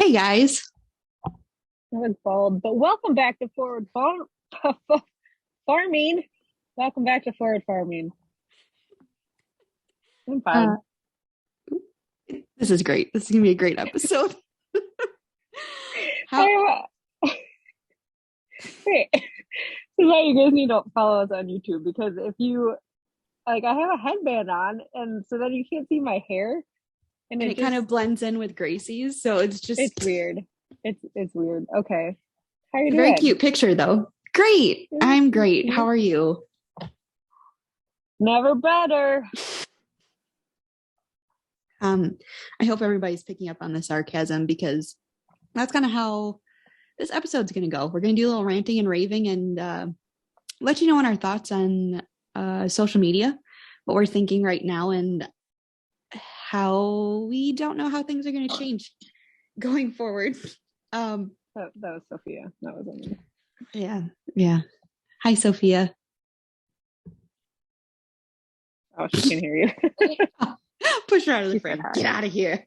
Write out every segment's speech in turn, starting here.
Hey guys. I look bald, but welcome back to Farming. Welcome back to Forward Farming. I'm Uh, fine. this is great. This is gonna be a great episode. How I, wait, this is why you guys need to follow us on YouTube because if you like, I have a headband on, and so then you can't see my hair, and and it kind of blends in with Gracie's, so it's it's just weird. It's weird. Okay, how you a very doing? cute picture though. Great. I'm great. How are you? Never better. I hope everybody's picking up on the sarcasm because that's kind of how this episode's gonna go. We're gonna do a little ranting and raving and let you know on our thoughts on social media, what we're thinking right now, and how we don't know how things are gonna change going forward. That was Sophia. That was me. Yeah. Hi, Sophia. Oh, she can hear you. Push her out of the frame. Get out of here.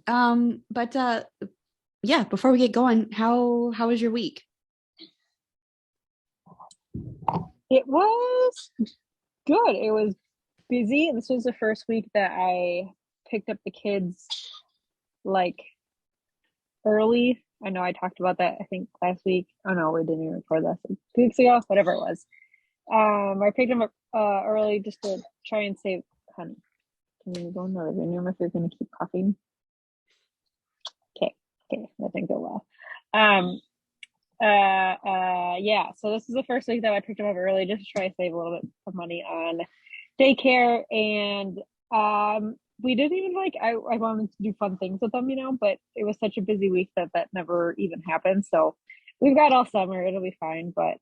But yeah, before we get going, how was your week? It was good. It was busy. This was the first week that I picked up the kids like early. I know I talked about that, I think last week. Oh no, we didn't even record that 2 weeks ago, whatever it was. I picked them up early just to try and save. Honey, can you go in the living room if you're going to keep coughing? Okay, that didn't go well. Yeah, so this is the first week that I picked them up early just to try to save a little bit of money on daycare, and we didn't even I wanted to do fun things with them, but it was such a busy week that never even happened. So we've got all summer, it'll be fine. But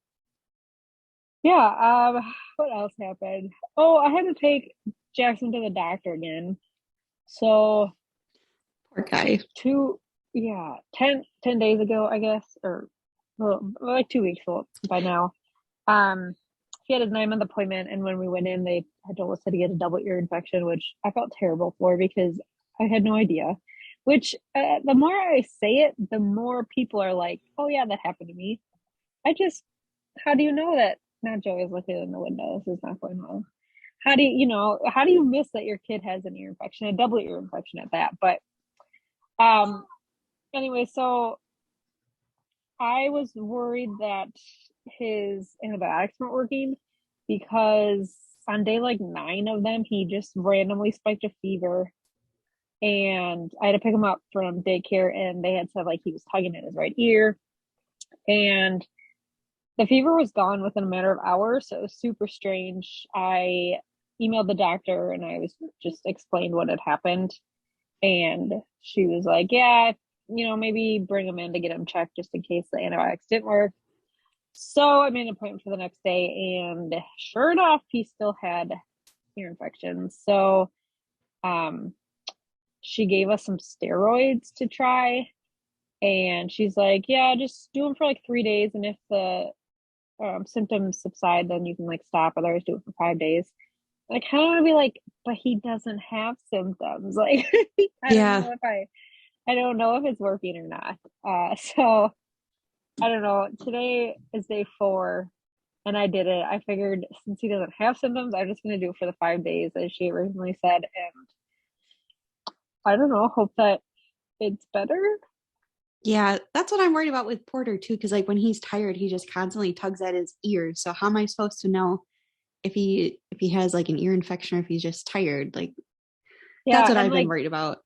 yeah, what else happened? Oh, I had to take Jackson to the doctor again. So Poor guy. 10 days ago, I guess, or well, like 2 weeks by now. He had his 9-month appointment, and when we went in, they had told us that he had a double ear infection, which I felt terrible for because I had no idea. Which the more I say it, the more people are like, "Oh yeah, that happened to me." How do you know that? Not Joey is looking in the window. This is not going well. How do you miss that your kid has an ear infection, a double ear infection at that? But um, anyway, so I was worried that his antibiotics weren't working because on day like 9 of them, he just randomly spiked a fever. And I had to pick him up from daycare, and they had said like he was tugging at his right ear. And the fever was gone within a matter of hours. So it was super strange. I emailed the doctor and I was just explained what had happened. And she was like, yeah, maybe bring him in to get him checked just in case the antibiotics didn't work. So I made an appointment for the next day, and sure enough, he still had ear infections. So she gave us some steroids to try, and she's like, yeah, just do them for like 3 days, and if the symptoms subside, then you can like stop, otherwise do it for 5 days. I kind of want to be like, but he doesn't have symptoms. Like, Yeah. I don't know if it's working or not. So I don't know. Today is day 4, and I did it. I figured since he doesn't have symptoms, I'm just going to do it for the 5 days, as she originally said. And I don't know, hope that it's better. Yeah, that's what I'm worried about with Porter too, because like when he's tired, he just constantly tugs at his ears. So how am I supposed to know if he has like an ear infection or if he's just tired? Like that's Yeah, what and I've been like worried about.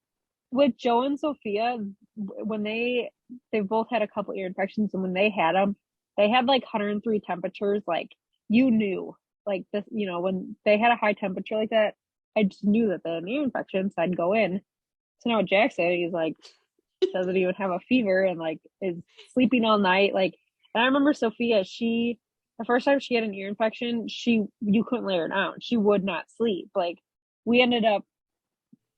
with Joe and Sophia, when they both had a couple ear infections, and when they had them, they had like 103 temperatures. Like you knew, like this, when they had a high temperature like that, I just knew that they had an ear infection. So I'd go in. So now Jackson, he's like doesn't even have a fever and like is sleeping all night. Like, and I remember Sophia, the first time she had an ear infection, you couldn't lay her down. She would not sleep. Like we ended up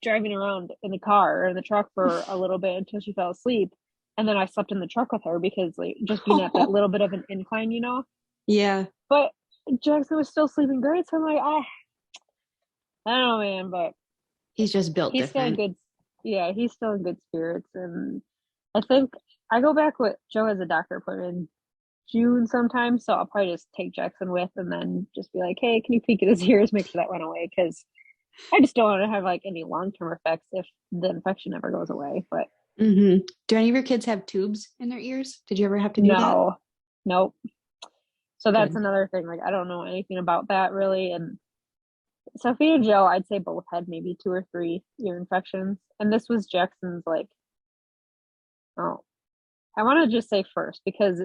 driving around in the car or in the truck for a little bit until she fell asleep. And then I slept in the truck with her because like just being at that little bit of an incline. Yeah, But Jackson was still sleeping great. So I'm like, I don't know, man, but he's just built he's still in different. good. yeah, he's still in good spirits. And I think I go back with Joe has a doctor appointment in June sometime. So I'll probably just take Jackson with and then just be like, hey, can you peek at his ears, make sure that went away? Because I just don't want to have like any long term effects if the infection never goes away. But Do any of your kids have tubes in their ears? Did you ever have to do that? no, nope. So that's Good. another thing. Like I don't know anything about that really. And Sophie and Joe, I'd say both had maybe 2 or 3 ear infections. And this was Jackson's like, oh, I want to just say first because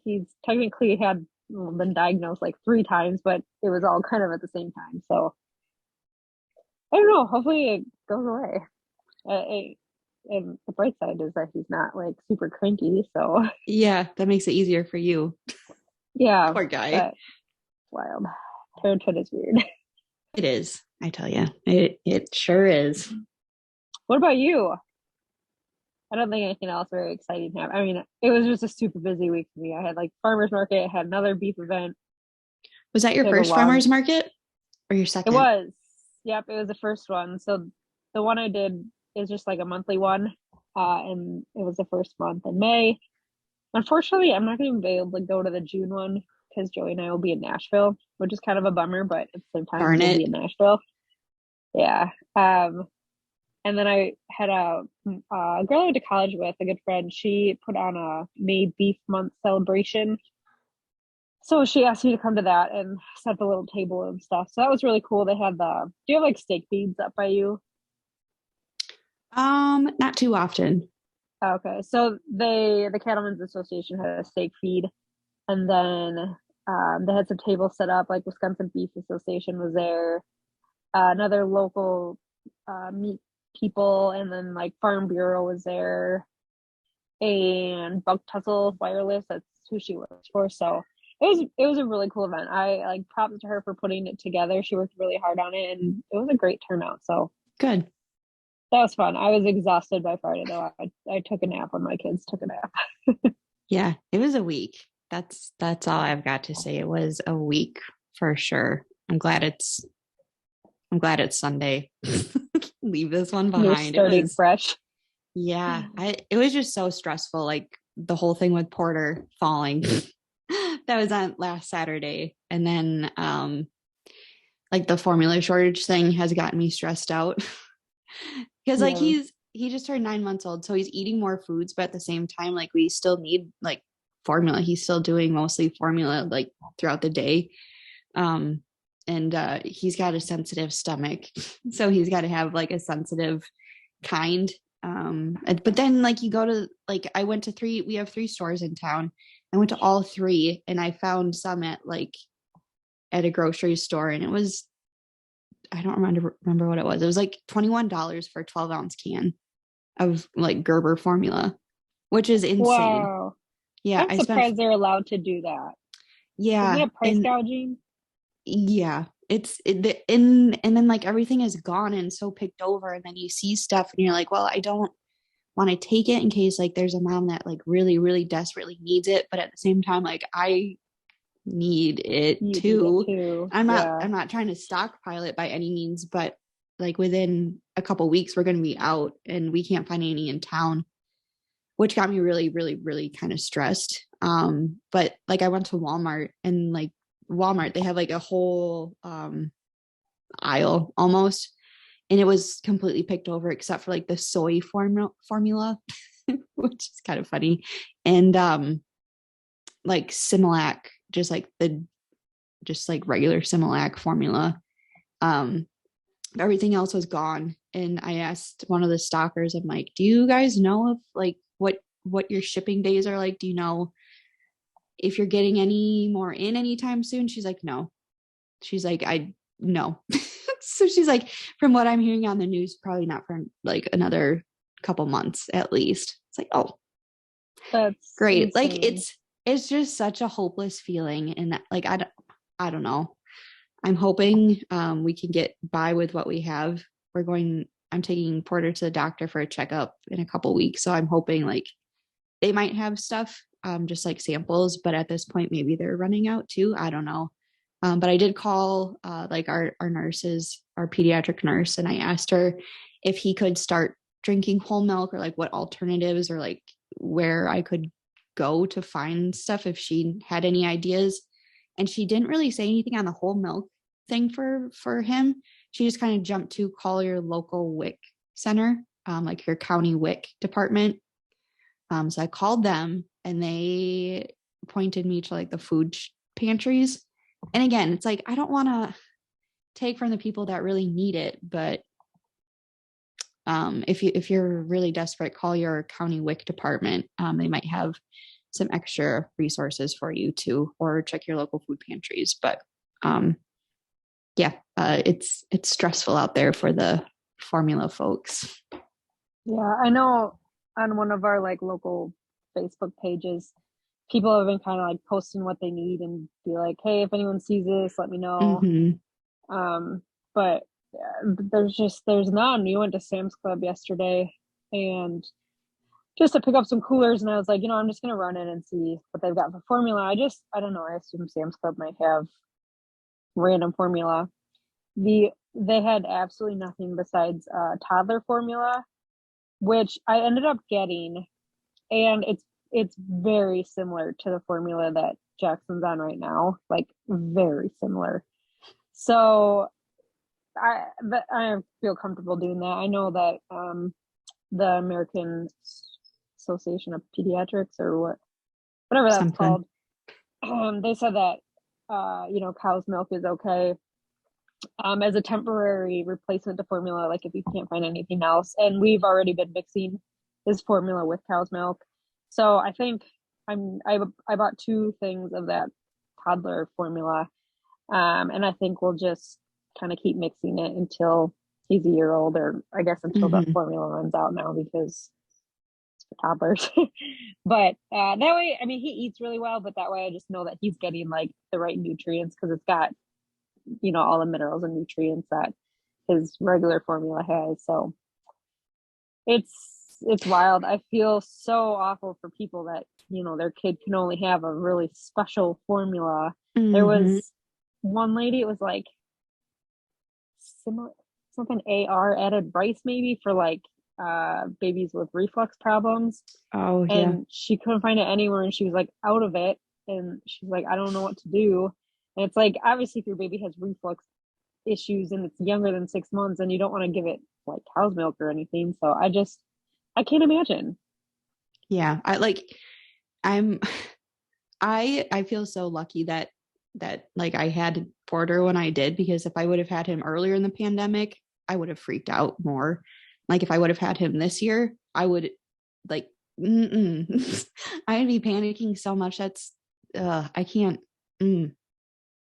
he's technically had been diagnosed like 3 times, but it was all kind of at the same time. So I don't know. Hopefully it goes away. And the bright side is that he's not like super cranky. So Yeah, that makes it easier for you. yeah, Poor guy. but wild. Parenthood is weird. It is. I tell you, it sure is. What about you? I don't think anything else very exciting happened. I mean, it was just a super busy week for me. I had like farmers market, had another beef event. Was that your It was a first long. farmers market or your It second? was. Yep, it was the first one. So the one I did is just like a monthly one, and it was the first month in May. Unfortunately, I'm not going to be able to go to the June one because Joey and I will be in Nashville, which is kind of a bummer, but at the same time, Darn we'll be it. in Nashville. Yeah. And then I had a girl I went to college with, a good friend. She put on a May Beef Month celebration. So she asked me to come to that and set up a little table and stuff. So that was really cool. They had do you have like steak feeds up by you? Not too often. Okay. So the Cattlemen's Association had a steak feed, and then they had some tables set up, like Wisconsin Beef Association was there, another local meat people, and then like Farm Bureau was there, and Buck Tussle Wireless, that's who she works for. So it was a really cool event. I like props to her for putting it together. She worked really hard on it, and it was a great turnout. So Good. that was fun. I was exhausted by Friday though. I took a nap when my kids took a nap. Yeah, it was a week. That's all I've got to say. It was a week for sure. I'm glad it's Sunday. Leave this one You're behind. It starting was fresh. yeah, it was just so stressful. Like the whole thing with Porter falling. That was on last Saturday. And then like the formula shortage thing has gotten me stressed out. Because like Yeah. he just turned 9 months old, so he's eating more foods, but at the same time, like we still need like formula. He's still doing mostly formula like throughout the day. Um and he's got a sensitive stomach. So he's got to have like a sensitive kind. But then like you go to like I went to we have 3 stores in town. I went to all 3 and I found some at a grocery store, and it was I don't remember what it was. It was like $21 for a 12-ounce can of like Gerber formula, which is insane. Wow. Yeah, I'm I spent surprised they're allowed to do that. Isn't yeah, it price and gouging? yeah, and then like everything is gone and so picked over, and then you see stuff and you're like, well, I don't want to take it in case like there's a mom that like really really desperately needs it, but at the same time like I need it You need it too. too. I'm not Yeah. I'm not trying to stockpile it by any means, but like within a couple weeks we're going to be out and we can't find any in town, which got me really really really kind of stressed. But like I went to Walmart, and like Walmart they have like a whole aisle almost, and it was completely picked over except for like the soy formula, which is kind of funny, and like Similac, just like regular Similac formula. Um, everything else was gone. And I asked one of the stockers, I'm like, do you guys know if like what your shipping days are like? Do you know if you're getting any more in anytime soon? She's like, no. She's like, I no. So she's like, from what I'm hearing on the news, probably not for like another couple months at least. It's like, oh, That's great. Like insane. it's just such a hopeless feeling. And like I don't know. I'm hoping we can get by with what we have. I'm taking Porter to the doctor for a checkup in a couple weeks. So I'm hoping like they might have stuff, just like samples, but at this point, maybe they're running out too. I don't know. But I did call like our nurses, our pediatric nurse, and I asked her if he could start drinking whole milk or like what alternatives or like where I could go to find stuff if she had any ideas. And she didn't really say anything on the whole milk thing for him. She just kind of jumped to call your local WIC center, like your county WIC department. So I called them and they pointed me to like the food pantries. And again, it's like I don't want to take from the people that really need it, but if you're really desperate, call your county WIC department. They might have some extra resources for you too, or check your local food pantries. But it's stressful out there for the formula folks. Yeah, I know on one of our like local Facebook pages, people have been kind of like posting what they need and be like, hey, if anyone sees this, let me know. But there's none. We went to Sam's Club yesterday and just to pick up some coolers, and I was like, I'm just gonna run in and see what they've got for formula. I don't know. I assume Sam's Club might have random formula. They had absolutely nothing besides toddler formula, which I ended up getting, and it's very similar to the formula that Jackson's on right now, like very similar. So I feel comfortable doing that. I know that the American Association of Pediatrics or whatever that's called, they said that cow's milk is okay as a temporary replacement to formula, like if you can't find anything else. And we've already been mixing this formula with cow's milk, so I think I bought 2 things of that toddler formula, and I think we'll just kind of keep mixing it until he's a year old, or I guess until the formula runs out now, because it's for toddlers. But that way, I mean, he eats really well, but that way I just know that he's getting like the right nutrients, because it's got all the minerals and nutrients that his regular formula has. So it's wild. I feel so awful for people that their kid can only have a really special formula. There was one lady, it was like similar, something AR added rice maybe for like babies with reflux problems. Oh yeah. And she couldn't find it anywhere, and she was like out of it, and she's like, I don't know what to do. And it's like, obviously if your baby has reflux issues and it's younger than 6 months, and you don't want to give it like cow's milk or anything. So I can't imagine. Yeah, I feel so lucky that like I had Porter when I did, because if I would have had him earlier in the pandemic, I would have freaked out more. Like if I would have had him this year, I would like I'd be panicking so much. That's I can't.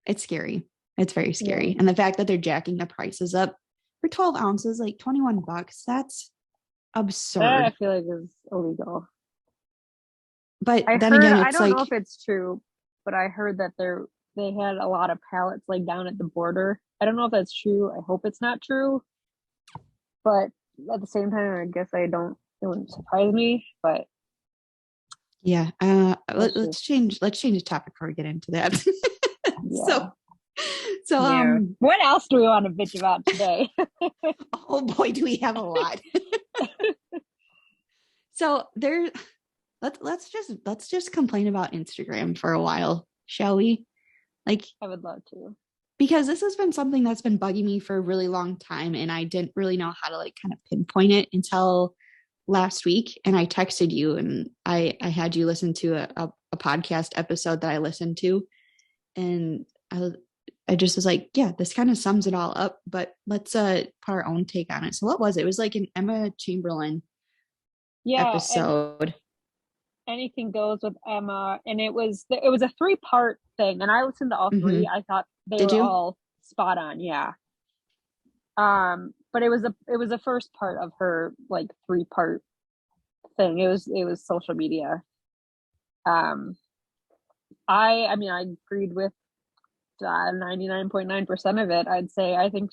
It's scary. It's very scary. Yeah. And the fact that they're jacking the prices up for 12 ounces, like $21, that's absurd. That I feel like is illegal. But then again, I don't know if it's true, but I heard that they had a lot of pallets like down at the border. I don't know if that's true. I hope it's not true. But at the same time, I guess it wouldn't surprise me. But yeah, let's change the topic before we get into that. Yeah. So yeah. What else do we want to bitch about today? Oh boy, do we have a lot. So let's just complain about Instagram for a while, shall we? Like, I would love to. Because this has been something that's been bugging me for a really long time, and I didn't really know how to like kind of pinpoint it until last week. And I texted you, and I had you listen to a podcast episode that I listened to, and I just was like, yeah, this kind of sums it all up, but let's put our own take on it. So what was it? It was like an Emma Chamberlain episode. Anything goes with Emma, and it was a 3-part thing, and I listened to all 3. I thought they were all spot on. Yeah. But it was the first part of her like 3-part thing. It was social media. I mean, I agreed with 99.9% of it. I'd say. I think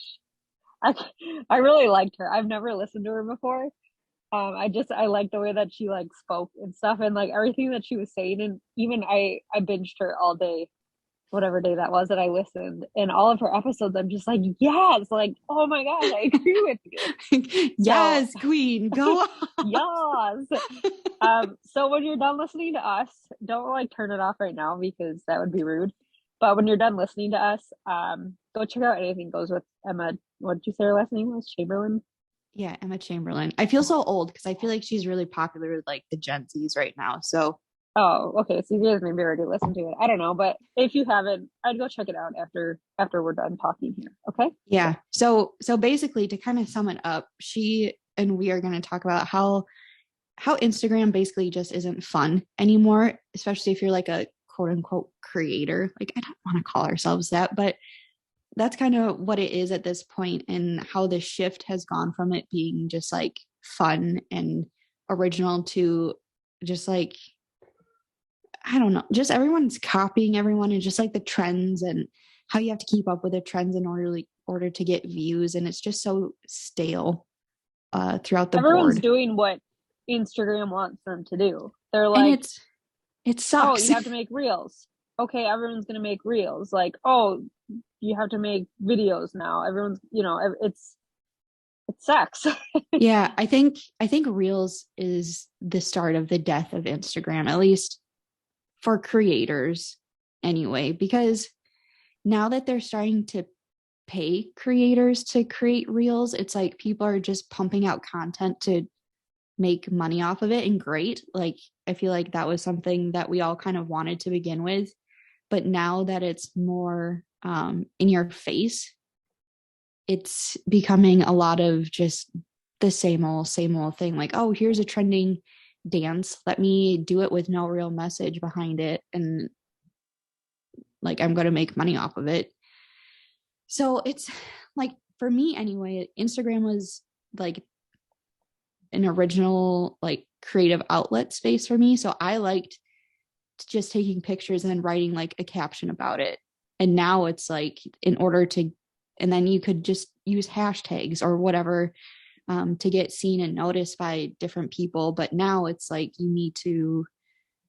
I really liked her. I've never listened to her before. I like the way that she like spoke and stuff, and like everything that she was saying, and even I binged her all day whatever day that was that I listened, and all of her episodes, I'm just like, yes, like, oh my gosh, I agree with you. So Yes, queen, go yes. So when you're done listening to us, don't like turn it off right now because that would be rude. But when you're done listening to us, go check out Anything Goes with Emma. What did you say her last name was? Chamberlain? Yeah, Emma Chamberlain. I feel so old because I feel like she's really popular with like the Gen Zs right now. So Oh, okay. So you guys maybe already listened to it. I don't know, but if you haven't, I'd go check it out after we're done talking here. Okay. yeah. So basically to kind of sum it up, she and we are going to talk about how Instagram basically just isn't fun anymore, especially if you're like a quote unquote creator. Like I don't want to call ourselves that, but that's kind of what it is at this point, and how the shift has gone from it being just like fun and original to just like, I don't know, just everyone's copying everyone, and just like the trends and how you have to keep up with the trends in order to get views, and it's just so stale throughout the Everyone's board. doing what Instagram wants them to do. They're And like, it oh, sucks. you have to make reels. Okay, everyone's gonna make reels. Like, oh, you have to make videos now. Everyone's, it sucks. Yeah, I think Reels is the start of the death of Instagram, at least for creators anyway, because now that they're starting to pay creators to create Reels, it's like people are just pumping out content to make money off of it, and great. Like I feel like that was something that we all kind of wanted to begin with, but now that it's more in your face, it's becoming a lot of just the same old thing. Like, oh, here's a trending dance. Let me do it with no real message behind it. And like, I'm going to make money off of it. So it's like, for me anyway, Instagram was like an original, like creative outlet space for me. So I liked just taking pictures and then writing like a caption about it. And now it's like, in order to, and then you could just use hashtags or whatever to get seen and noticed by different people. But now it's like you need to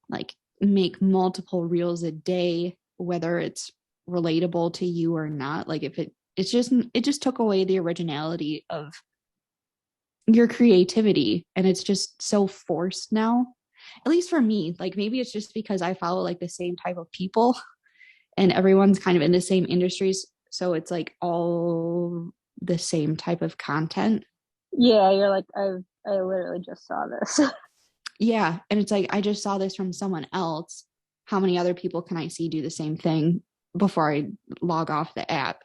like make multiple reels a day, whether it's relatable to you or not. Like if it just took away the originality of your creativity, and it's just so forced now. At least for me, like maybe it's just because I follow like the same type of people and everyone's kind of in the same industries, so it's like all the same type of content. Yeah, you're like, I literally just saw this. Yeah, and it's like I just saw this from someone else. How many other people can I see do the same thing before I log off the app?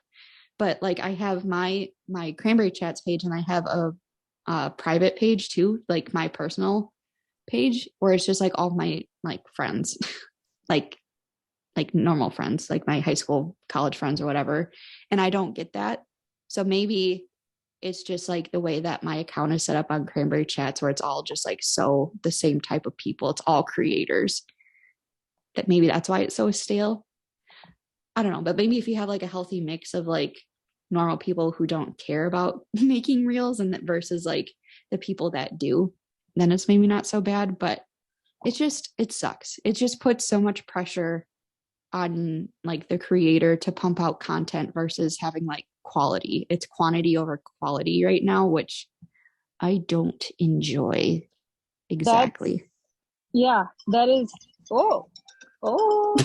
But like I have my Cranberry Chats page, and I have a private page too, like my personal page, where it's just like all my like friends, like normal friends, like my high school, college friends or whatever. And I don't get that. So maybe it's just like the way that my account is set up on Cranberry Chats, where it's all just like so the same type of people. It's all creators. That maybe that's why it's so stale. I don't know, but maybe if you have like a healthy mix of like normal people who don't care about making reels and that versus like the people that do, then it's maybe not so bad. But it sucks. It just puts so much pressure on like the creator to pump out content versus having like quality. It's quantity over quality right now, which I don't enjoy That's exactly. yeah, that is oh Oh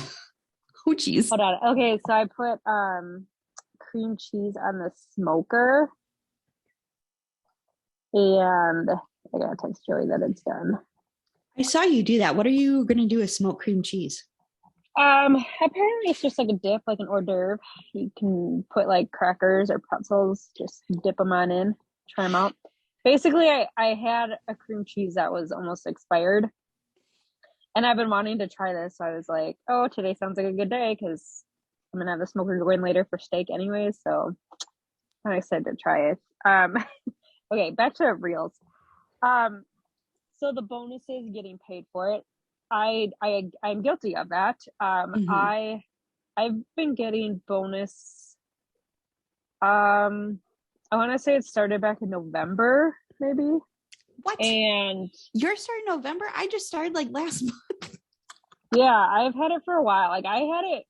geez. hold on. Okay, so I put cream cheese on the smoker and I gotta text Joey that it's done. I saw you do that. What are you gonna do with smoked cream cheese? Apparently it's just like a dip, like an hors d'oeuvre. You can put like crackers or pretzels, just dip them on in, try them out. Basically, I had a cream cheese that was almost expired, and I've been wanting to try this. So I was like, oh, today sounds like a good day because I'm gonna have the smoker going later for steak anyways. So I'm excited to try it. Okay, back to reels. Um, so the bonuses getting paid for it, I'm guilty of that. Mm-hmm. I've been getting bonus. I want to say it started back in November, maybe. What? And You're starting November? I just started like last month. yeah, I've had it for a while. Like I had it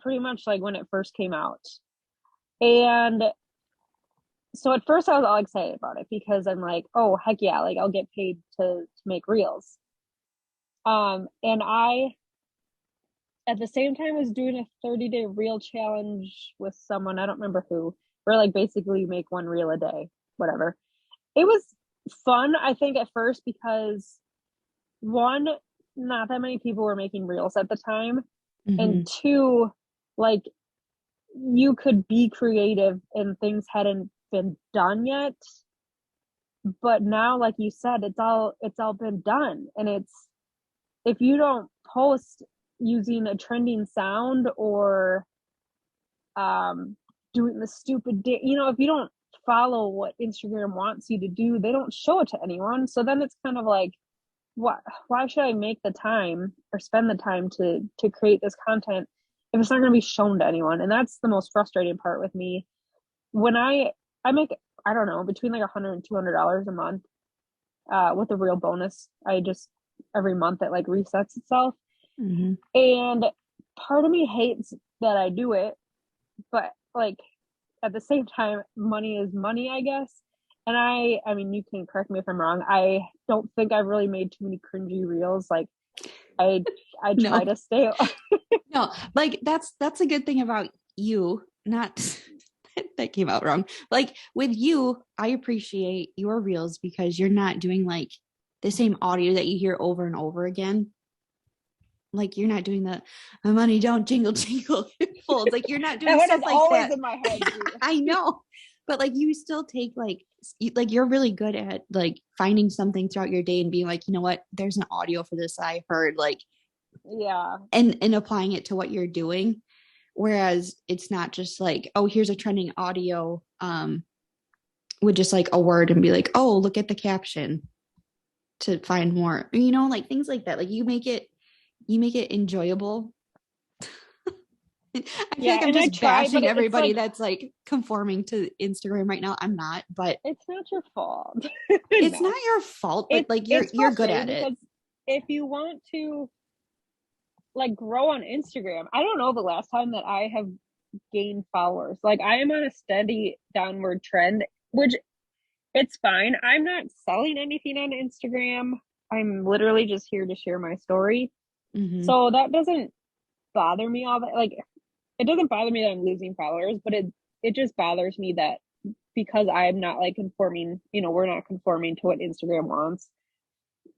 pretty much like when it first came out. And so at first I was all excited about it because I'm like, oh heck yeah, like I'll get paid to make reels. And I at the same time as doing a 30-day reel challenge with someone, I don't remember who, where like basically you make one reel a day, whatever. It was fun, I think, at first because one, not that many people were making reels at the time. Mm-hmm. And two, like you could be creative and things hadn't been done yet. But now, like you said, it's all been done. And it's if you don't post using a trending sound or doing the stupid if you don't follow what Instagram wants you to do, they don't show it to anyone. So then it's kind of like, what why should I make the time or spend the time to create this content if it's not going to be shown to anyone? And that's the most frustrating part with me. When I make, I don't know, between like $100 and $200 a month with a real bonus. I just every month it like resets itself. Mm-hmm. And part of me hates that I do it, but like at the same time, money is money, I guess. And I mean, you can correct me if I'm wrong. I don't think I've really made too many cringy reels. Like I try No, to stay. no, like that's a good thing about you. Not that came out wrong. Like with you, I appreciate your reels because you're not doing like the same audio that you hear over and over again. Like you're not doing the "my money don't jingle jingle it folds." Like you're not That doing one is stuff like always that. in my head. I know, but like you still take like you're really good at like finding something throughout your day and being like, you know what, there's an audio for this I heard, like, Yeah. and applying it to what you're doing. Whereas it's not just like, oh, here's a trending audio with just like a word and be like, oh, look at the caption to find more, like things like that. Like you make it enjoyable. I feel Yeah, like I'm and I just try, but bashing it's everybody like that's like conforming to Instagram right now. I'm not, but it's not your fault. it's not No. your fault, but like you're It's you're good frustrating at it. because if you want to like grow on Instagram, I don't know the last time that I have gained followers. Like I am on a steady downward trend, which it's fine. I'm not selling anything on Instagram. I'm literally just here to share my story. Mm-hmm. So that doesn't bother me all that. Like it doesn't bother me that I'm losing followers, but it just bothers me that because I'm not like conforming, we're not conforming to what Instagram wants.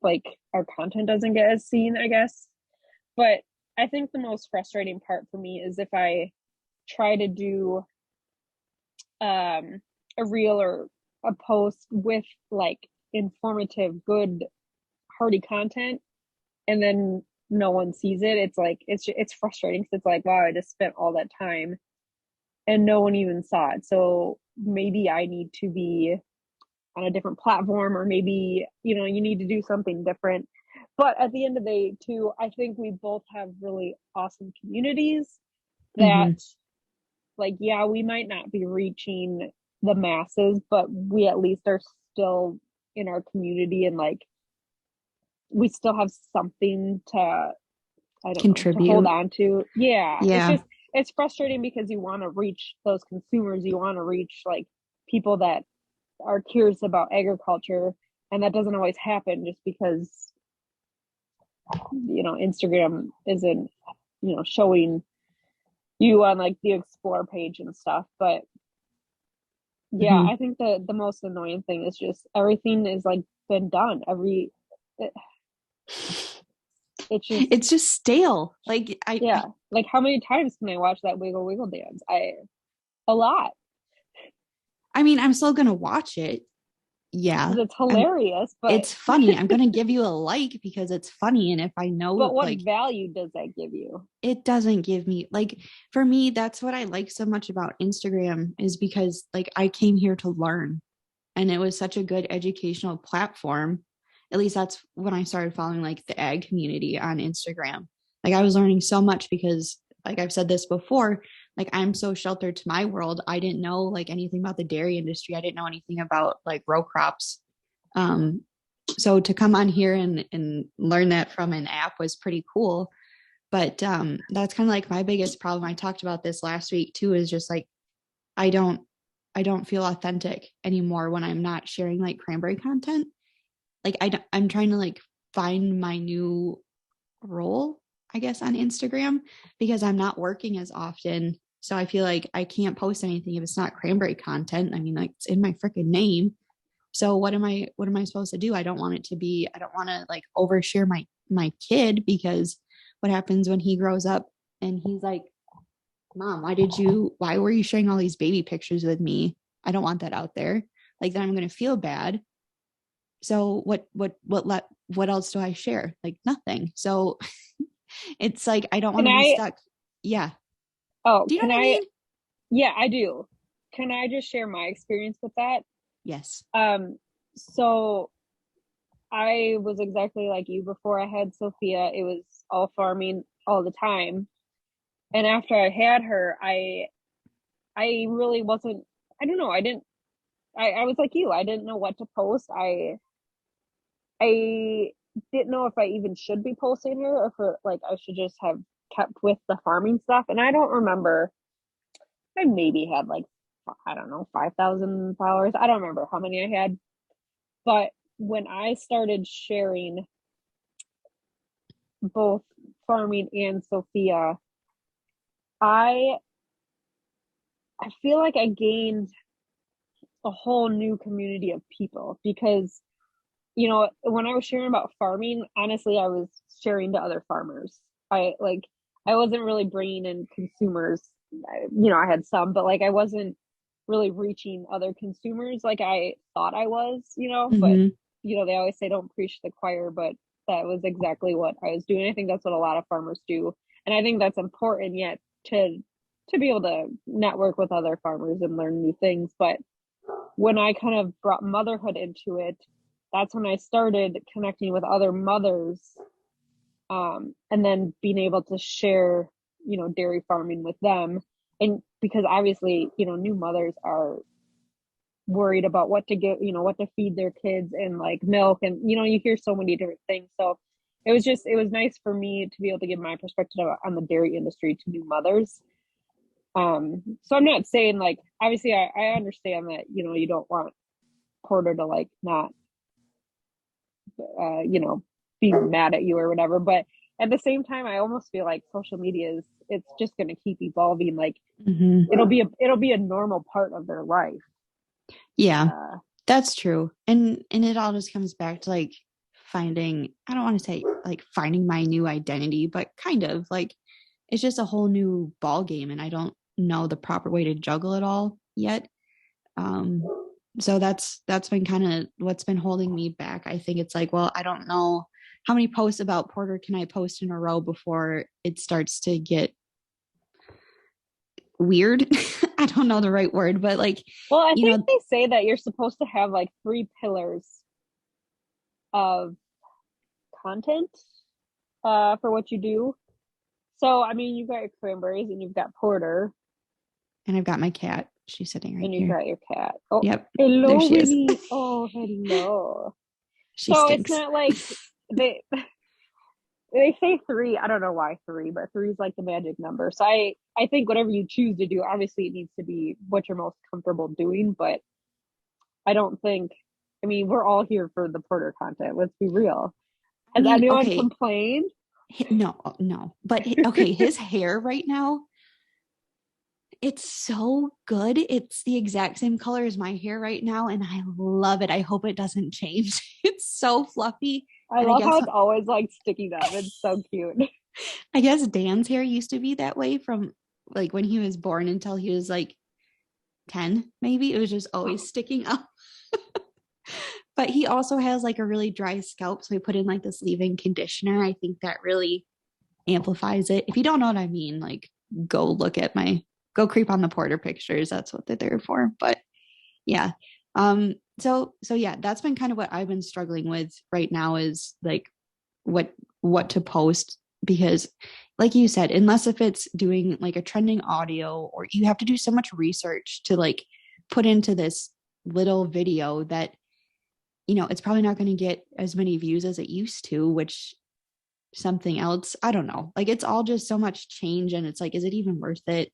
Like our content doesn't get as seen, I guess. But I think the most frustrating part for me is if I try to do a reel or a post with like informative, good, hearty content, and then no one sees it. It's like it's frustrating because it's like, wow, I just spent all that time and no one even saw it. So maybe I need to be on a different platform, or maybe you need to do something different. But at the end of the day too, I think we both have really awesome communities that Mm-hmm. like, yeah, we might not be reaching the masses, but we at least are still in our community, and like we still have something to, I don't know, to hold Contribute. on to. Yeah, Yeah. it's frustrating because you want to reach those consumers, you want to reach like people that are curious about agriculture, and that doesn't always happen just because Instagram isn't showing you on like the explore page and stuff. But yeah, Mm-hmm. I think the most annoying thing is just everything is like been done. It, it's just, It's just stale. Like yeah, like how many times can I watch that wiggle wiggle dance? A lot, I mean, I'm still gonna watch it. Yeah. because it's I'm hilarious, but It's funny. I'm gonna give you a like because it's funny. And if I know what like value does that give you? it doesn't give me like, for me, that's what I like so much about Instagram, is because like I came here to learn, and it was such a good educational platform. At least that's when I started following like the ag community on Instagram. Like I was learning so much because, like I've said this before, like I'm so sheltered to my world. I didn't know like anything about the dairy industry. I didn't know anything about like row crops. Um, so to come on here and learn that from an app was pretty cool. But that's kind of like my biggest problem. I talked about this last week too, is just like I don't I don't feel authentic anymore when I'm not sharing like cranberry content. Like I'm trying to like find my new role, I guess, on Instagram because I'm not working as often. So I feel like I can't post anything if it's not cranberry content. I mean, like it's in my freaking name. So what am I supposed to do? I don't want to like overshare my kid because what happens when he grows up and he's like, Mom, why were you sharing all these baby pictures with me? I don't want that out there. Like then I'm gonna feel bad. So what else do I share? Like nothing. So it's like I don't want Can to be I? stuck. Yeah. Oh, Do you know can what I I? mean? Yeah, I do. Can I just share my experience with that? Yes. So I was exactly like you before I had Sophia. It was all farming all the time. And after I had her, I really wasn't, I don't know, I was like you. I didn't know what to post. I didn't know if I even should be posting her or if like I should just have kept with the farming stuff. And I don't remember. I maybe had like, I don't know, 5,000 followers. I don't remember how many I had. But when I started sharing both farming and Sophia, I I feel like I gained a whole new community of people because when I was sharing about farming, honestly, I was sharing to other farmers. I wasn't really bringing in consumers. I had some, but like I wasn't really reaching other consumers like I thought I was. But Mm-hmm. they always say don't preach to the choir, but that was exactly what I was doing. I think that's what a lot of farmers do, and I think that's important yet to be able to network with other farmers and learn new things. But when I kind of brought motherhood into it, that's when I started connecting with other mothers, and then being able to share, dairy farming with them. And because obviously, new mothers are worried about what to get, what to feed their kids and like milk. And, you hear so many different things. So it was nice for me to be able to give my perspective on the dairy industry to new mothers. So I'm not saying like, obviously I understand that, you don't want Porter to like not uh, you know, be mad at you or whatever. But at the same time, I almost feel like social media is it's just going to keep evolving. Like Mm-hmm. it'll be a normal part of their life. Yeah, Uh, that's true. And it all just comes back to like finding, I don't want to say like finding my new identity, but kind of like it's just a whole new ball game and I don't know the proper way to juggle it all yet. Um, so that's been kind of what's been holding me back. I think it's like, well, I don't know how many posts about Porter can I post in a row before it starts to get weird. I don't know the right word, but like, well, I you think know, they say that you're supposed to have like three pillars of content for what you do. So I mean, you've got your cranberries and you've got Porter and I've got my cat. She's sitting right and you've here. got your cat. Oh, Yep. There hello, she is. Winnie. Oh, hello. She So it's stinks. not like they say three. I don't know why three, but three is like the magic number. So I think whatever you choose to do, obviously it needs to be what you're most comfortable doing. But I don't think. I mean, we're all here for the Porter content. Let's be real. I Has mean, anyone okay. complained? No, no. But okay, his hair right now, it's so good. It's the exact same color as my hair right now, and I love it. I hope it doesn't change. It's so fluffy. I And I love how guess it's always like sticking up. It's so cute. I guess Dan's hair used to be that way from like when he was born until he was like 10, maybe. It was just always sticking up. But he also has like a really dry scalp. So we put in like this leave-in conditioner. I think that really amplifies it. If you don't know what I mean, like go creep on the Porter pictures. That's what they're there for. But yeah. So yeah, that's been kind of what I've been struggling with right now is like what what to post because like you said, unless if it's doing like a trending audio or you have to do so much research to like put into this little video that it's probably not going to get as many views as it used to, which something else. I don't know. Like it's all just so much change, and it's like, is it even worth it?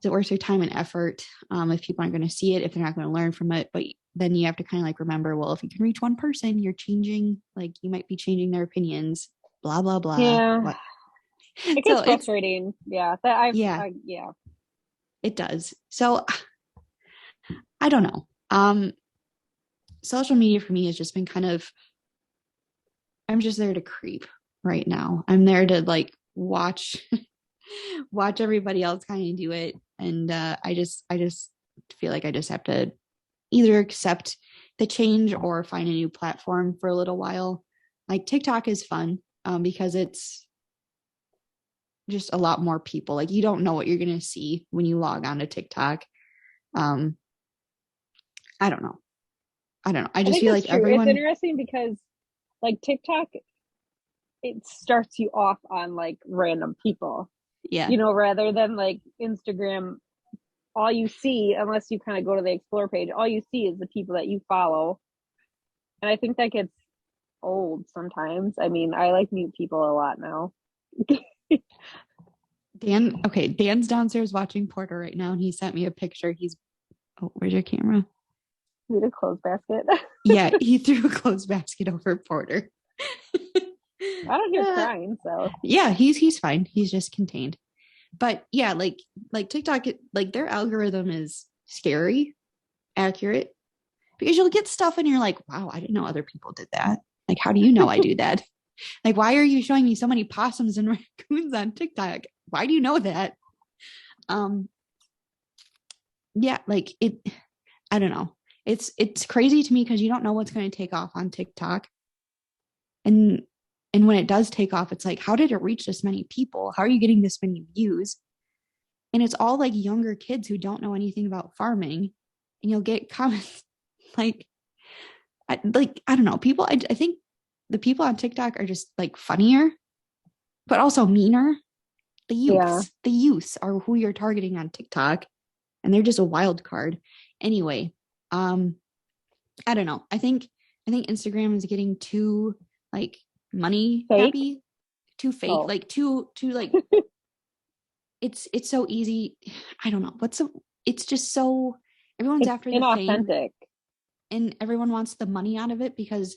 Is it worth your time and effort? If people aren't going to see it, if they're not going to learn from it, but then you have to kind of like remember, well, if you can reach one person, you're changing, like you might be changing their opinions, blah, blah, blah. Yeah, What? it So gets frustrating. Yeah, that yeah, yeah. it does. So I don't know. Social media for me has just been kind of, I'm just there to creep right now. I'm there to like watch watch everybody else kind of do it. And I just feel like I just have to either accept the change or find a new platform for a little while. Like TikTok is fun because it's just a lot more people. Like you don't know what you're gonna see when you log on to TikTok. Um, I don't know. I don't know. I I just think feel that's like true. It's everyone, interesting because like TikTok, it starts you off on like random people, yeah, rather than like Instagram. All you see, unless you kind of go to the explore page, all you see is the people that you follow. And I think that gets old sometimes. I mean, I like mute people a lot now. Dan. Okay, Dan's downstairs watching Porter right now, and he sent me a picture. He's oh, where's your camera? Need a clothes basket. Yeah, he threw a clothes basket over Porter. I don't hear uh, crying, so yeah, he's fine. He's just contained. But yeah, like TikTok, like their algorithm is scary, accurate, because you'll get stuff and you're like, wow, I didn't know other people did that. Like, how do you know I do that? Like, why are you showing me so many possums and raccoons on TikTok? Why do you know that? Um, yeah, like it, I don't know. It's crazy to me because you don't know what's going to take off on TikTok. And and when it does take off, it's like, how did it reach this many people? How are you getting this many views? And it's all like younger kids who don't know anything about farming. And you'll get comments like, I don't know. People, I think the people on TikTok are just like funnier, but also meaner. yeah. The youths are who you're targeting on TikTok, and they're just a wild card. Anyway, um, I don't know. I think Instagram is getting too like money Fake? happy, too fake, Oh, like too like it's so easy. I don't know. It's just so everyone's it's after the fame inauthentic. and everyone wants the money out of it because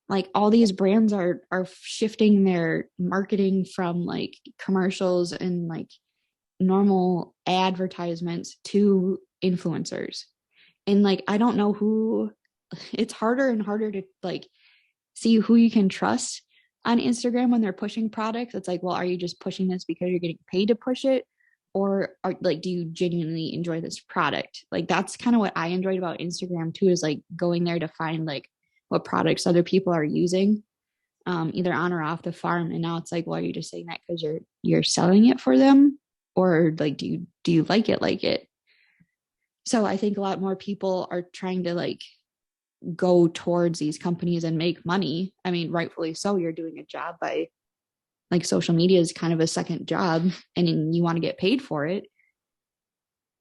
like all these brands are shifting their marketing from like commercials and like normal advertisements to influencers. And like I don't know who it's harder and harder to like see who you can trust on Instagram when they're pushing products. It's like, well, are you just pushing this because you're getting paid to push it? Or are like, do you genuinely enjoy this product? Like that's kind of what I enjoyed about Instagram too, is like going there to find like what products other people are using, either on or off the farm. And now it's like, well, are you just saying that because you're selling it for them? Or like do you like it? So I think a lot more people are trying to like go towards these companies and make money. I mean, rightfully so, you're doing a job by like social media is kind of a second job and you want to get paid for it.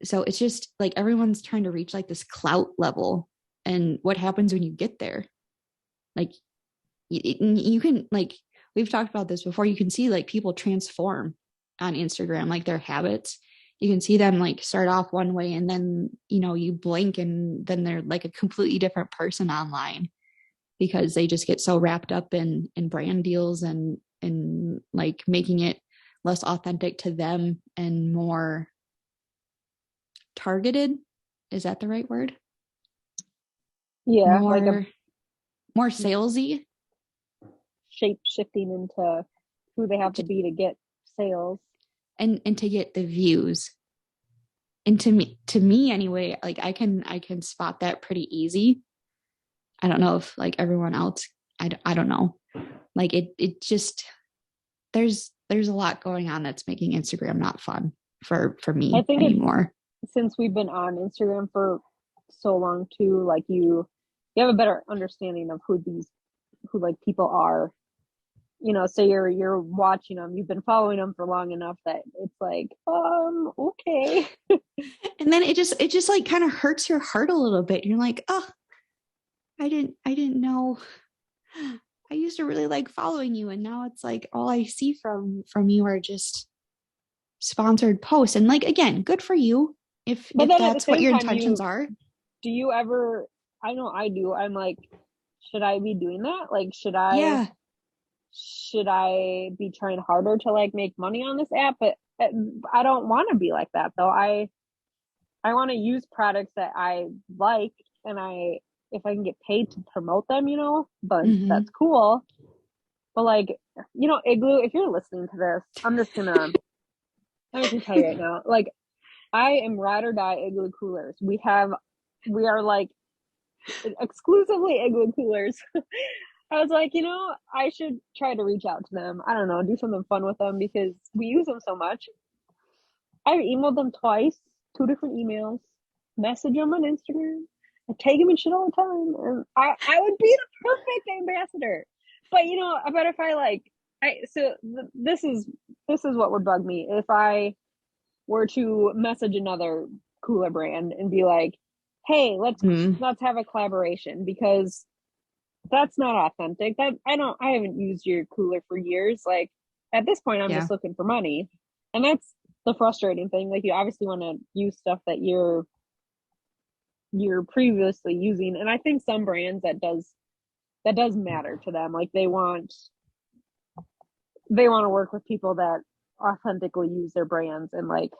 So it's just like everyone's trying to reach like this clout level. And what happens when you get there? Like you can like we've talked about this before. You can see like people transform on Instagram, like their habits. You can see them like start off one way and then you blink and then they're like a completely different person online because they just get so wrapped up in brand deals and like making it less authentic to them and more targeted. Is that the right word? Yeah, like a More salesy. shape shifting into who they have to be to get sales. And to get the views. And to me anyway, like I can spot that pretty easy. I don't know if like everyone else, I don't know. Like it just there's a lot going on that's making Instagram not fun for I me think it's anymore. since we've been on Instagram for so long too, like you have a better understanding of who like people are. So you're watching them, you've been following them for long enough that it's like, okay. And then it just like kind of hurts your heart a little bit. You're like, oh, I didn't know. I used to really like following you, and now it's like all I see from you are just sponsored posts. And like, again, good for you But if then at the that's what same your time, intentions are. do you ever, I know I do, I'm like, should I be doing that? Like, Yeah. should I be trying harder to like make money on this app? But I don't want to be like that though. I want to use products that I like, and if I can get paid to promote them, but Mm-hmm. that's cool. But like, Igloo, if you're listening to this, I'm just gonna tell you right now, like, I am ride or die Igloo coolers. We are like exclusively Igloo coolers. I was like, I should try to reach out to them. I don't know, do something fun with them because we use them so much. I've emailed them twice, two different emails, message them on Instagram. I tag them and shit all the time. And I would be the perfect ambassador. But but if I like, this is what would bug me. If I were to message another cooler brand and be like, hey, Mm-hmm. let's have a collaboration, because that's not authentic. I haven't used your cooler for years. Like, at this point I'm Yeah. just looking for money. And that's the frustrating thing. Like, you obviously want to use stuff that you're previously using. And I think some brands that does matter to them. Like, they want to work with people that authentically use their brands, and like,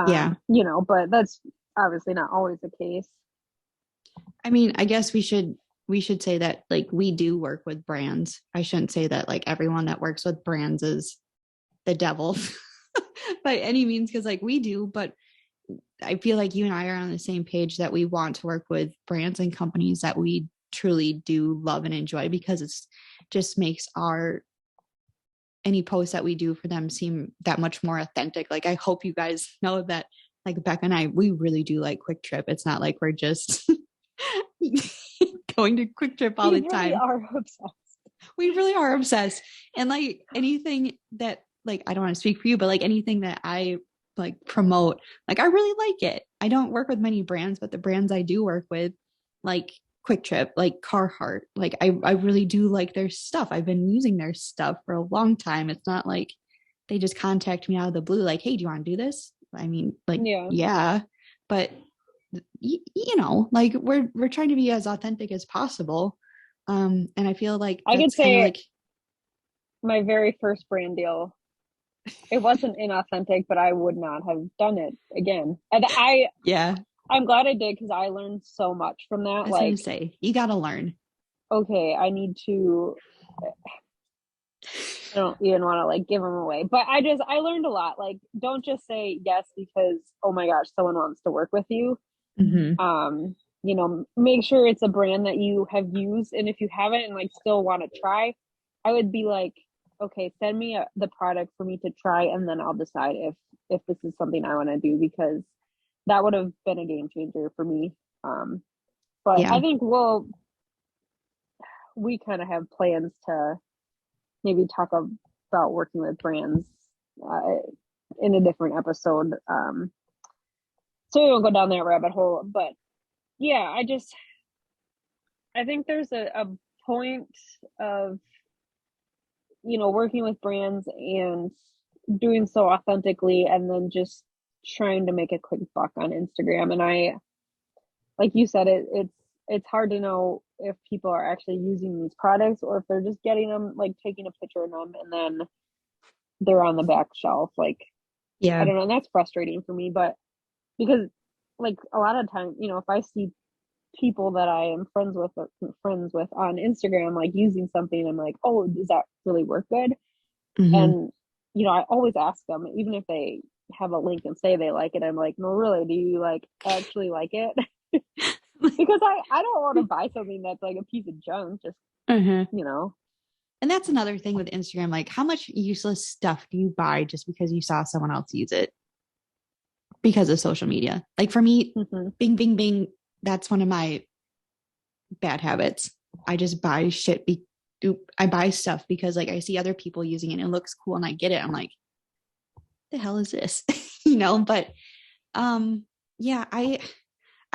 Yeah. but that's obviously not always the case. I mean, I guess we should say that like we do work with brands. I shouldn't say that like everyone that works with brands is the devil by any means, because like we do, but I feel like you and I are on the same page that we want to work with brands and companies that we truly do love and enjoy, because it's just makes our any post that we do for them seem that much more authentic. Like, I hope you guys know that like Becca and I, we really do like Quick Trip. It's not like we're just going to Quick Trip all We the really time. are obsessed. We really are obsessed. And like anything that, like, I don't want to speak for you, but like anything that I like promote, like I really like it. I don't work with many brands, but the brands I do work with, like Quick Trip, like Carhartt, like I really do like their stuff. I've been using their stuff for a long time. It's not like they just contact me out of the blue, like, hey, do you want to do this? I mean, like, Yeah. yeah, but like we're trying to be as authentic as possible. And I feel like I could that's kind of say like, my very first brand deal, it wasn't inauthentic, but I would not have done it again. And yeah, I'm glad I did, because I learned so much from that. I was gonna Like, say, you gotta learn. okay, I need to. I don't even want to like give them away, but I learned a lot. Like, don't just say yes because, oh my gosh, someone wants to work with you. Mm-hmm. Make sure it's a brand that you have used, and if you haven't and like still want to try, I would be like, okay, send me the product for me to try, and then I'll decide if this is something I want to do, because that would have been a game changer for me. But I Yeah. think we kind of have plans to maybe talk about working with brands uh, in a different episode. So we won't go down that rabbit hole. But yeah, I think there's a point of working with brands and doing so authentically, and then just trying to make a quick buck on Instagram. And I, like you said, it's hard to know if people are actually using these products, or if they're just getting them, like taking a picture of them and then they're on the back shelf. Like, I Yeah. don't know, and that's frustrating for me. But because, like, a lot of time, if I see people that I am friends with on Instagram, like using something, I'm like, oh, does that really work good? Mm-hmm. And I always ask them, even if they have a link and say they like it, I'm like, no, really, do you like actually like it? Because I don't want to buy something that's like a piece of junk, just Uh-huh. you know. And that's another thing with Instagram. Like, how much useless stuff do you buy just because you saw someone else use it because of social media? Like for me, Mm-hmm. bing, bing, bing. That's one of my bad habits. I just buy shit. I buy stuff because like I see other people using it and it looks cool and I get it. I'm like, the hell is this? But yeah, I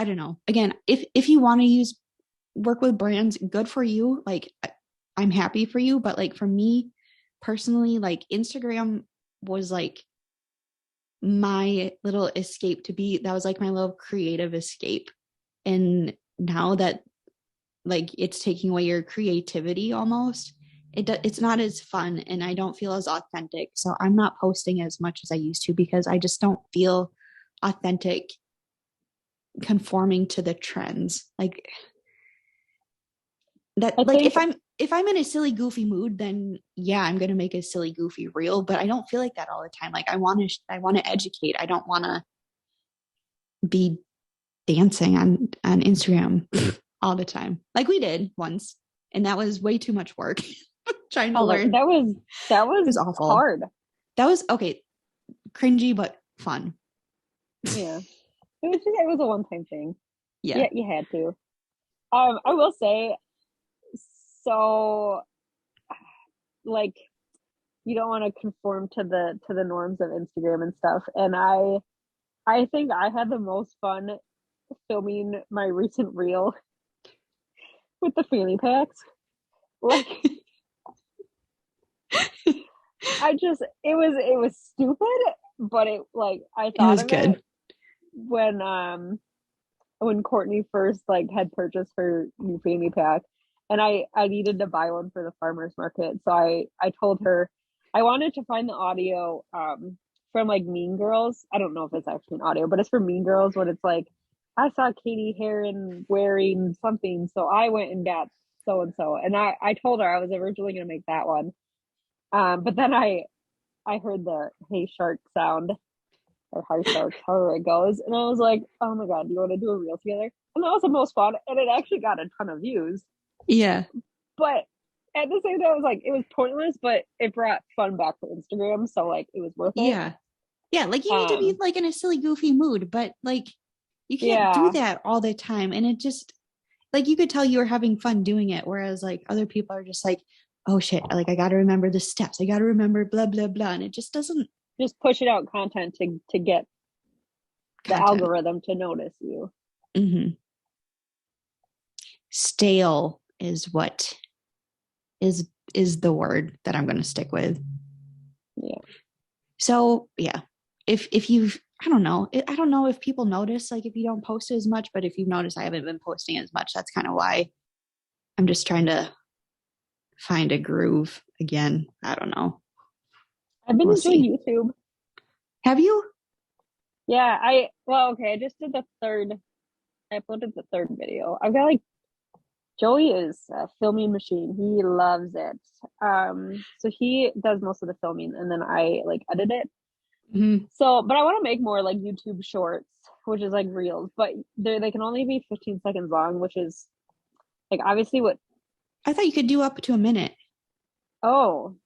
don't know. Again, if you want to use work with brands, good for you. Like I'm happy for you, but like for me personally, like Instagram was like my little escape to be, that was like my little creative escape. And now that like it's taking away your creativity almost, it's not as fun and I don't feel as authentic. So I'm not posting as much as I used to because I just don't feel authentic conforming to the trends. Like that, I like think if I'm in a silly goofy mood, then yeah, I'm going to make a silly goofy reel, but I don't feel like that all the time. Like I want to educate. I don't want to be dancing on Instagram all the time. Like we did once, and that was way too much work trying to learn. that It was was awful. hard. That was okay, cringy but fun. Yeah. It was a one-time thing. Yeah. Yeah, you had to. I will say, so like you don't want to conform to the norms of Instagram and stuff. And I think I had the most fun filming my recent reel with the fanny packs. Like it was stupid, but it like I It thought was of it good. when Courtney first like had purchased her new fanny pack, and I needed to buy one for the farmers market. So I told her I wanted to find the audio from like Mean Girls. I don't know if it's actually an audio, but it's from Mean Girls when it's like I saw Katie Heron wearing something, so I went and got so and so. And I told her I was originally gonna make that one. But then I heard the Hey Shark sound or Hi Shark, however it goes, and I was like, oh my god, do you want to do a reel together? And that was the most fun, and it actually got a ton of views. Yeah. But at the same time, it was like it was pointless, but it brought fun back to Instagram, so like it was worth it. Yeah. Yeah. Like you need to be like in a silly, goofy mood, but like you can't do Yeah, that all the time. And it just like you could tell you were having fun doing it. Whereas like other people are just like, oh shit, like I gotta remember the steps. I gotta remember blah blah blah. And it just doesn't just pushing out content to get the content. algorithm to notice you. Mm-hmm. Stale is what is the word that I'm gonna stick with. Yeah. So yeah, if you've I don't know if people notice like if you don't post as much, but if you've noticed I haven't been posting as much, that's kind of why I'm just trying to find a groove again. I don't know. I've been We'll enjoying see. YouTube. Have you? Yeah, okay, I just did the third. I uploaded the third video. I've got like Joey is a filming machine. He loves it. So he does most of the filming, and then I like edit it. Mm-hmm. So, but I want to make more like YouTube shorts, which is like reels, but they can only be 15 seconds long, which is like obviously what. I thought you could do up to a minute. Oh,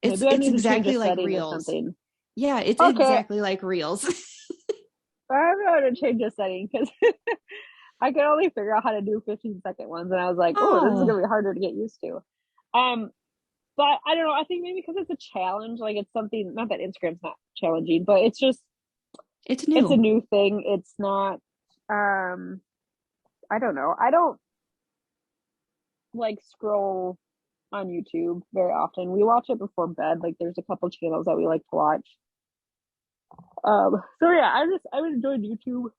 maybe I It's need to change a exactly like setting or reels. something. Yeah, it's Okay, exactly like reels. I'm going to change a setting because I could only figure out how to do 15-second ones, and I was like, oh, this is Oh, gonna be harder to get used to. Um, but I don't know. I think maybe because it's a challenge, like it's something. Not that Instagram's not challenging, but it's just it's it's a new. new thing. It's not. I don't know. I don't like scroll on YouTube very often. We watch it before bed. Like there's a couple channels that we like to watch. So yeah, I would enjoy YouTube.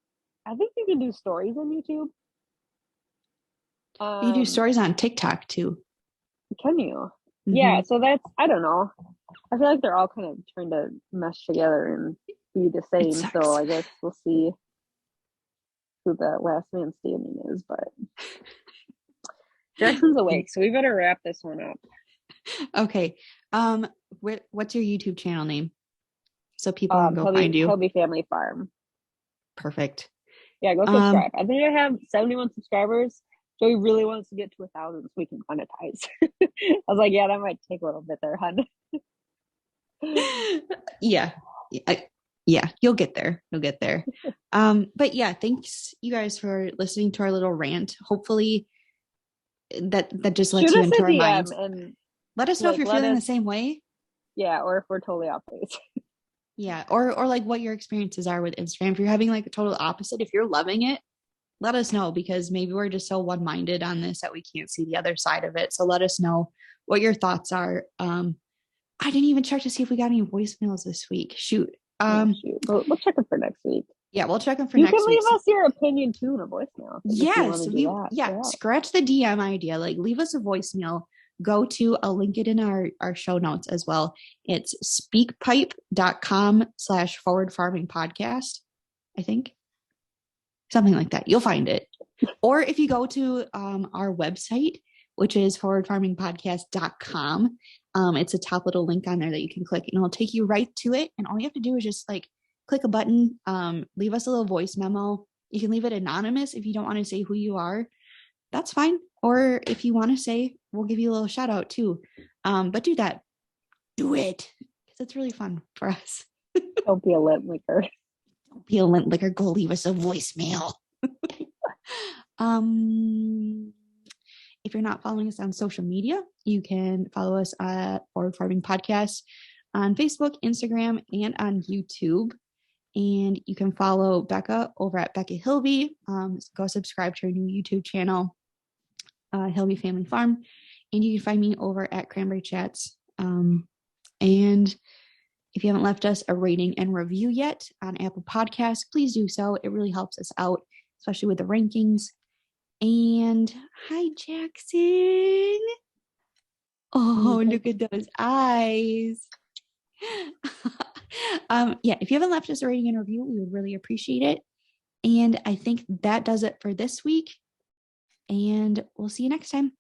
I think you can do stories on YouTube. You do Um, stories on TikTok too. can you? Mm-hmm. Yeah, so that's I don't know. I feel like they're all kind of trying to mesh together and be the It same. So sucks. I guess we'll see who the last man standing is. But Jackson's awake, so we better wrap this one up. Okay. What's your YouTube channel name? So people can go find you. Toby Family Farm. Perfect. Yeah, go Um, subscribe. I think I have 71 subscribers. Joey really wants to get to 1,000 so we can monetize. I was like, yeah, that might take a little bit there, hun. yeah. Yeah, you'll get there. You'll get there. But yeah, thanks you guys for listening to our little rant. Hopefully that just lets Shoot you us into a our DM minds. and Let us know if like you're let feeling the us, same way. yeah, or if we're totally off base. Yeah, or like what your experiences are with Instagram. If you're having like a total opposite, if you're loving it, let us know, because maybe we're just so one-minded on this that we can't see the other side of it. So let us know what your thoughts are. I didn't even check to see if we got any voicemails this week. Shoot. Shoot. We'll check it for next week. Yeah, we'll check them for you next week. You can leave us your opinion too in a voicemail. Yes, scratch the DM idea. Like, leave us a voicemail. Go to, I'll link it in our show notes as well. It's speakpipe.com/forwardfarmingpodcast, I think. Something like that. You'll find it. Or if you go to our website, which is forwardfarmingpodcast.com, it's a top little link on there that you can click, and it'll take you right to it. And all you have to do is just like click a button, leave us a little voice memo. You can leave it anonymous if you don't want to say who you are. That's fine. Or if you want to say, we'll give you a little shout out too. But do that. Do it. Because it's really fun for us. Don't be a lint licker. Don't be a lint licker. Go leave us a voicemail. If you're not following us on social media, you can follow us at Forward Farming Podcast on Facebook, Instagram, and on YouTube. And you can follow Becca over at Becca Hilby. Go subscribe to her new YouTube channel, Hilby Family Farm. And you can find me over at Cranberry Chats. And if you haven't left us a rating and review yet on Apple Podcasts, please do so. It really helps us out, especially with the rankings. And hi, Jackson. Oh, look at those eyes. If you haven't left us a rating and review, we would really appreciate it. And I think that does it for this week. And we'll see you next time.